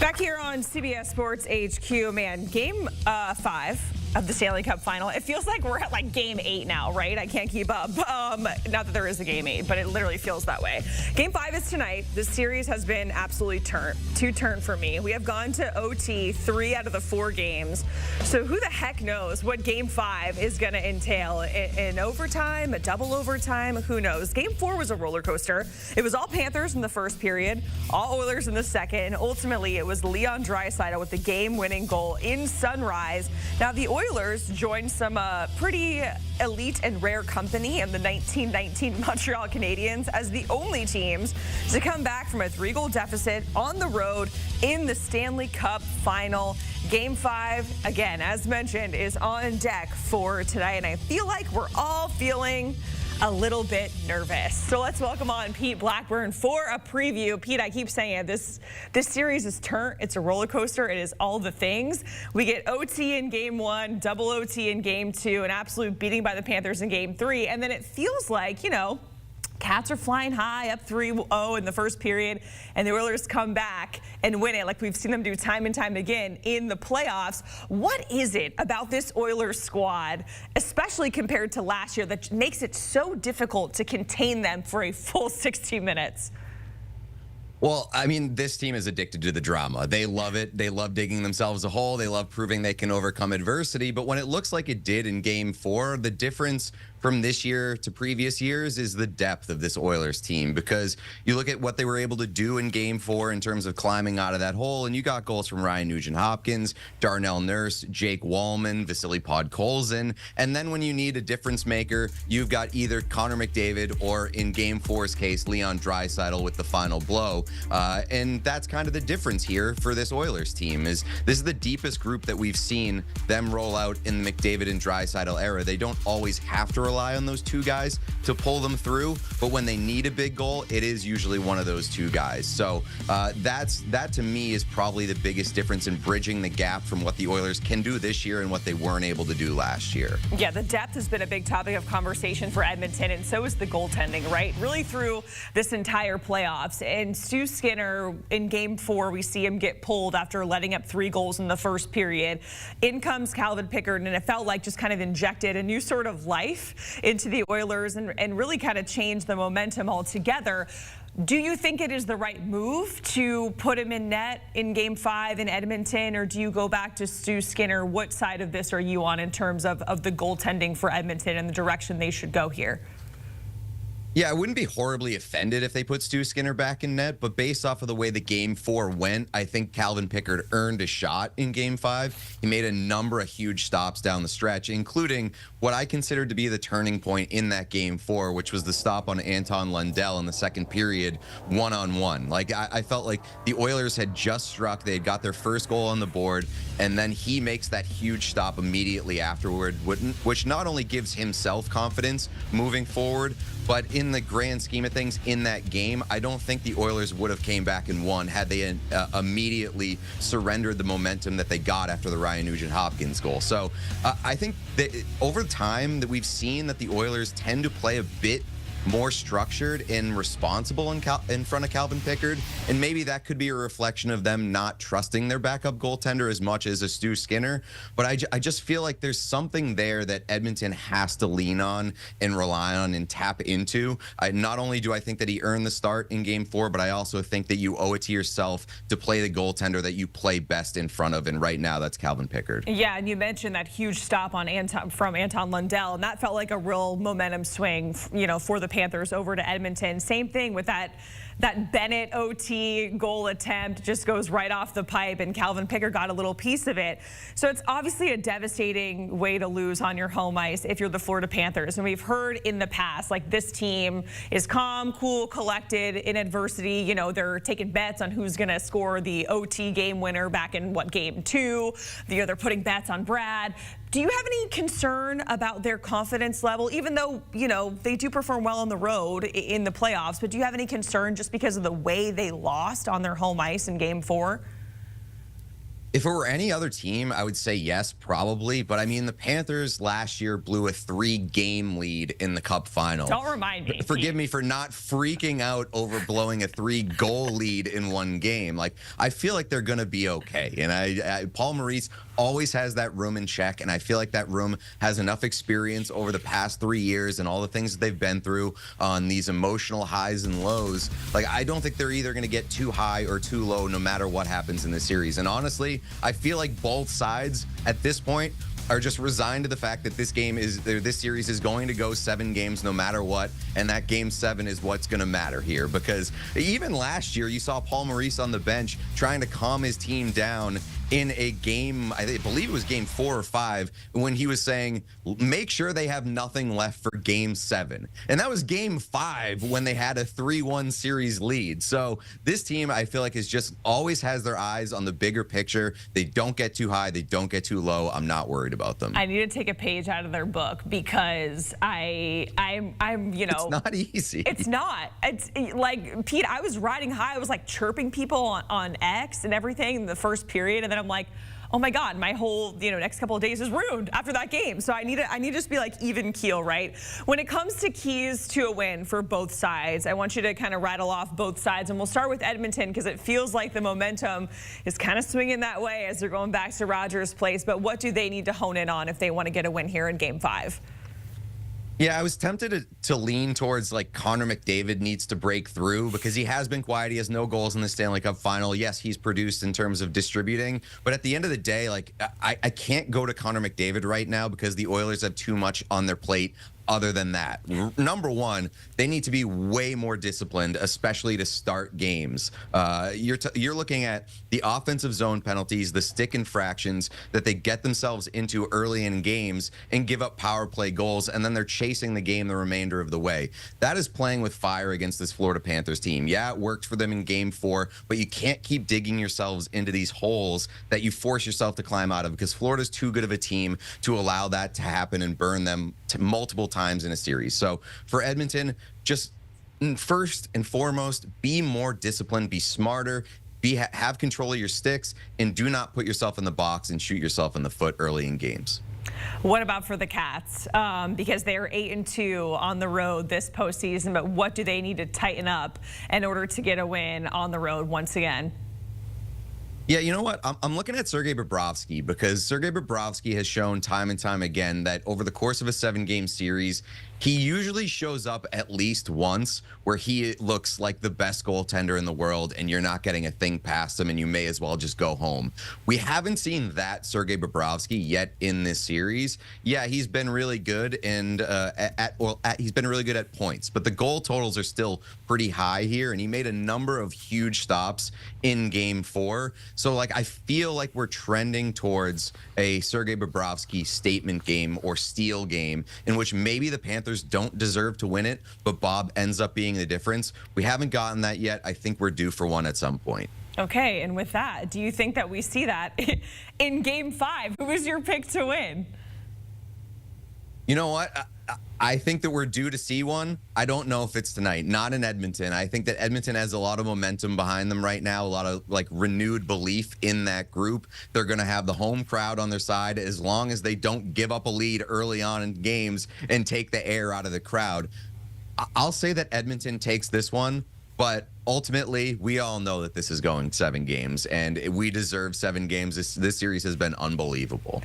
Back here on CBS Sports HQ, man, game 5 of the Stanley Cup Final. It feels like we're at like game 8 now, right? I can't keep up. Not that there is a game 8, but it literally feels that way. Game 5 is tonight. This series has been absolutely turn for me. We have gone to OT 3 out of the 4 games. So who the heck knows what game 5 is going to entail? In overtime, a double overtime, who knows? Game 4 was a roller coaster. It was all Panthers in the first period, all Oilers in the second. Ultimately, it was Leon Draisaitl with the game-winning goal in Sunrise. Now, the Oilers joined some pretty elite and rare company in the 1919 Montreal Canadiens as the only teams to come back from a 3-goal deficit on the road in the Stanley Cup Final. Game 5, again, as mentioned, is on deck for tonight, and I feel like we're all feeling a little bit nervous. So let's welcome on Pete Blackburn for a preview. Pete, I keep saying it, this series is it's a roller coaster. It is all the things. We get OT in game 1, double OT in game 2, an absolute beating by the Panthers in game 3, and then it feels like, you know, Cats are flying high, up 3-0 in the first period, and the Oilers come back and win it like we've seen them do time and time again in the playoffs. What is it about this Oilers squad, especially compared to last year, that makes it so difficult to contain them for a full 60 minutes? Well, I mean, this team is addicted to the drama. They love it. They love digging themselves a hole. They love proving they can overcome adversity. But when it looks like it did in Game 4, the difference from this year to previous years is the depth of this Oilers team, because you look at what they were able to do in Game 4 in terms of climbing out of that hole, and you got goals from Ryan Nugent-Hopkins, Darnell Nurse, Jake Wallman, Vasily Podkolzin, and then when you need a difference maker, you've got either Connor McDavid or, in Game 4's case, Leon Draisaitl with the final blow. And that's kind of the difference here for this Oilers team. This is the deepest group that we've seen them roll out in the McDavid and Draisaitl era. They don't always have to rely on those two guys to pull them through, but when they need a big goal, it is usually one of those two guys. So that to me is probably the biggest difference in bridging the gap from what the Oilers can do this year and what they weren't able to do last year. Yeah, the depth has been a big topic of conversation for Edmonton, and so is the goaltending, right? Really through this entire playoffs. And Stu Skinner, in Game 4, we see him get pulled after letting up 3 goals in the first period. In comes Calvin Pickard, and it felt like just kind of injected a new sort of life into the Oilers and really kind of changed the momentum altogether. Do you think it is the right move to put him in net in Game 5 in Edmonton, or do you go back to Stu Skinner? What side of this are you on in terms of the goaltending for Edmonton and the direction they should go here? Yeah, I wouldn't be horribly offended if they put Stu Skinner back in net, but based off of the way the Game 4 went, I think Calvin Pickard earned a shot in Game 5. He made a number of huge stops down the stretch, including what I considered to be the turning point in that Game 4, which was the stop on Anton Lundell in the second period, one-on-one. Like, I felt like the Oilers had just struck. They had got their first goal on the board, and then he makes that huge stop immediately afterward, which not only gives himself confidence moving forward, but in the grand scheme of things in that game, I don't think the Oilers would have came back and won had they immediately surrendered the momentum that they got after the Ryan Nugent-Hopkins goal. So I think that over time that we've seen that the Oilers tend to play a bit more structured and responsible in front of Calvin Pickard, and maybe that could be a reflection of them not trusting their backup goaltender as much as a Stu Skinner. But I just feel like there's something there that Edmonton has to lean on and rely on and tap into. Not only do I think that he earned the start in Game 4, but I also think that you owe it to yourself to play the goaltender that you play best in front of, and right now that's Calvin Pickard. Yeah, and you mentioned that huge stop on from Anton Lundell, and that felt like a real momentum swing, you know, for the Panthers over to Edmonton. Same thing with that Bennett OT goal attempt, just goes right off the pipe, and Calvin Pickard got a little piece of it. So it's obviously a devastating way to lose on your home ice if you're the Florida Panthers. And we've heard in the past, like, this team is calm, cool, collected in adversity. You know, they're taking bets on who's going to score the OT game winner back in, Game 2. They're putting bets on Brad. Do you have any concern about their confidence level, even though, you know, they do perform well on the road in the playoffs, but do you have any concern just because of the way they lost on their home ice in Game 4? If it were any other team, I would say yes, probably. But I mean, the Panthers last year blew a 3-game lead in the Cup Final. Don't remind me. Forgive me for not freaking out over blowing a 3-goal lead in one game. Like, I feel like they're going to be okay. And Paul Maurice always has that room in check. And I feel like that room has enough experience over the past 3 years and all the things that they've been through on these emotional highs and lows. Like, I don't think they're either going to get too high or too low no matter what happens in this series. And honestly, I feel like both sides at this point are just resigned to the fact that this series is going to go 7 games no matter what, and that game 7 is what's going to matter here. Because even last year, you saw Paul Maurice on the bench trying to calm his team down in a game, I believe it was game 4 or 5, when he was saying, make sure they have nothing left for game 7. And that was game 5 when they had a 3-1 series lead. So this team, I feel like, is just always has their eyes on the bigger picture. They don't get too high. They don't get too low. I'm not worried about them. I need to take a page out of their book because I'm it's not easy. It's not. It's like, Pete, I was riding high. I was like chirping people on X and everything in the first period, and then I'm like, oh my God, my whole next couple of days is ruined after that game. So I need to just be like even keel, right? When it comes to keys to a win for both sides, I want you to kind of rattle off both sides, and we'll start with Edmonton because it feels like the momentum is kind of swinging that way as they're going back to Rogers Place. But what do they need to hone in on if they want to get a win here in Game 5? Yeah, I was tempted to lean towards like Connor McDavid needs to break through because he has been quiet. He has no goals in the Stanley Cup Final. Yes, he's produced in terms of distributing, but at the end of the day, like I can't go to Connor McDavid right now because the Oilers have too much on their plate. Other than that, number one, they need to be way more disciplined, especially to start games. You're looking at the offensive zone penalties, the stick infractions that they get themselves into early in games and give up power play goals, and then they're chasing the game the remainder of the way. That is playing with fire against this Florida Panthers team. Yeah, it worked for them in Game 4, but you can't keep digging yourselves into these holes that you force yourself to climb out of because Florida's too good of a team to allow that to happen and burn them multiple times in a series. So for Edmonton, just first and foremost, be more disciplined, be smarter, have control of your sticks, and do not put yourself in the box and shoot yourself in the foot early in games. What about for the Cats? Because they are 8-2 on the road this postseason, but what do they need to tighten up in order to get a win on the road once again? Yeah, you know what? I'm looking at Sergei Bobrovsky because Sergei Bobrovsky has shown time and time again that over the course of a 7-game series, he usually shows up at least once where he looks like the best goaltender in the world and you're not getting a thing past him and you may as well just go home. We haven't seen that Sergei Bobrovsky yet in this series. Yeah, he's been really good and he's been really good at points, but the goal totals are still pretty high here, and he made a number of huge stops in Game 4. So like I feel like we're trending towards a Sergei Bobrovsky statement game or steal game in which maybe the Panthers don't deserve to win it, but Bob ends up being the difference. We haven't gotten that yet. I think we're due for one at some point. Okay, and with that, do you think that we see that in Game 5? Who is your pick to win? You know what? I think that we're due to see one. I don't know if it's tonight. Not in Edmonton. I think that Edmonton has a lot of momentum behind them right now, a lot of like renewed belief in that group. They're going to have the home crowd on their side as long as they don't give up a lead early on in games and take the air out of the crowd. I'll say that Edmonton takes this one, but ultimately, we all know that this is going 7 games, and we deserve 7 games. This series has been unbelievable.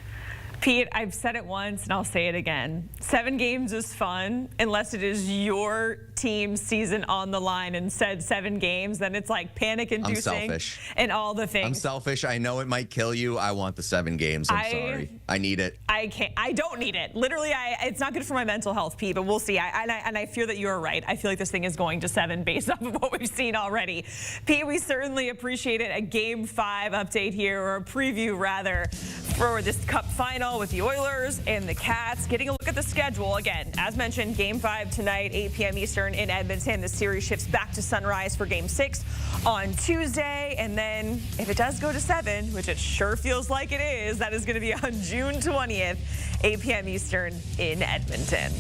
Pete, I've said it once and I'll say it again. 7 games is fun unless it is your team's season on the line, and said 7 games, then it's like panic-inducing. I'm selfish. And all the things. I'm selfish. I know it might kill you. I want the 7 games. I'm sorry. I need it. I can't. I don't need it. Literally, it's not good for my mental health, Pete, but we'll see. And I fear that you're right. I feel like this thing is going to 7 based off of what we've seen already. Pete, we certainly appreciate it. A Game 5 update here, or a preview rather, for this Cup Final with the Oilers and the Cats. Getting a look at the schedule again. As mentioned, Game 5 tonight, 8 p.m. Eastern in Edmonton. The series shifts back to sunrise for Game 6 on Tuesday. And then if it does go to 7, which it sure feels like it is, that is going to be on June 20th, 8 p.m. Eastern in Edmonton.